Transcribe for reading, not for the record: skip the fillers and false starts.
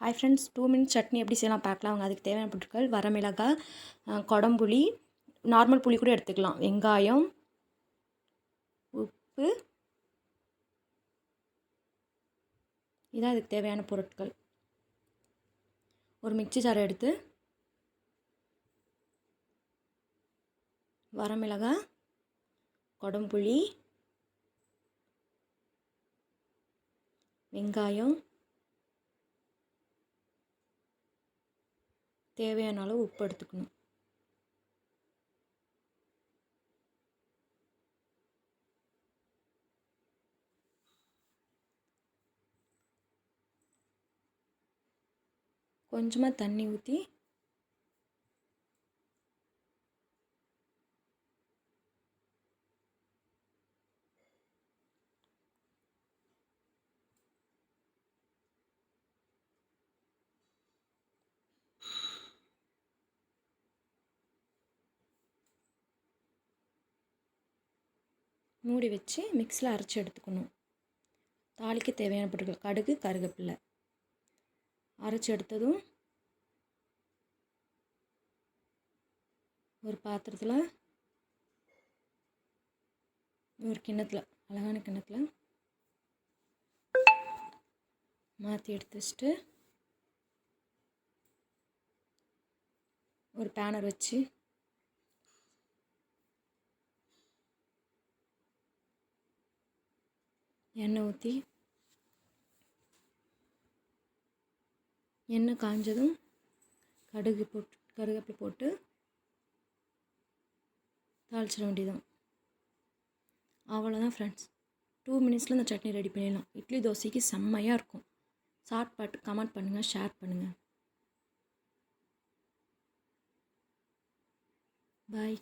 Hi friends, 2 minutes chutney எப்படி செய்யலாம் பார்க்கலாம். அவங்க அதுக்கு தேவையான பொருட்கள்: வரமிளகாய், கொடம்புளி, நார்மல் புளி கூட எடுத்துக்கலாம், வெங்காயம், உப்பு. இதான் அதுக்கு தேவையான பொருட்கள். ஒரு மிக்ஸி ஜாரை எடுத்து வரமிளகாய், கொடம்புளி, வெங்காயம், தேவையான அளவு உப்பு எடுத்துக்கணும். கொஞ்சமாக தண்ணி ஊற்றி மூடி வச்சு மிக்ஸியில் அரைச்சி எடுத்துக்கணும். தாளிக்கு தேவையான பொருட்கள்: கடுகு, கருவேப்பிலை. அரைச்சி எடுத்ததும் ஒரு பாத்திரத்தில், ஒரு கிண்ணத்தில், அழகான கிண்ணத்தில் மாற்றி எடுத்து வச்சுட்டு ஒரு பேனர் வச்சு எண்ணெய் ஊற்றி, எண்ணெய் காஞ்சதும் கருவேப்பிலை போட்டு தாளிச்சிட வேண்டியதான். அவ்வளோதான் ஃப்ரெண்ட்ஸ், 2 மினிட்ஸில் இந்த சட்னி ரெடி பண்ணிடலாம். இட்லி தோசைக்கு செம்மையாக இருக்கும். சாப்பிட்டு கமெண்ட் பண்ணுங்கள், ஷேர் பண்ணுங்கள். பாய்.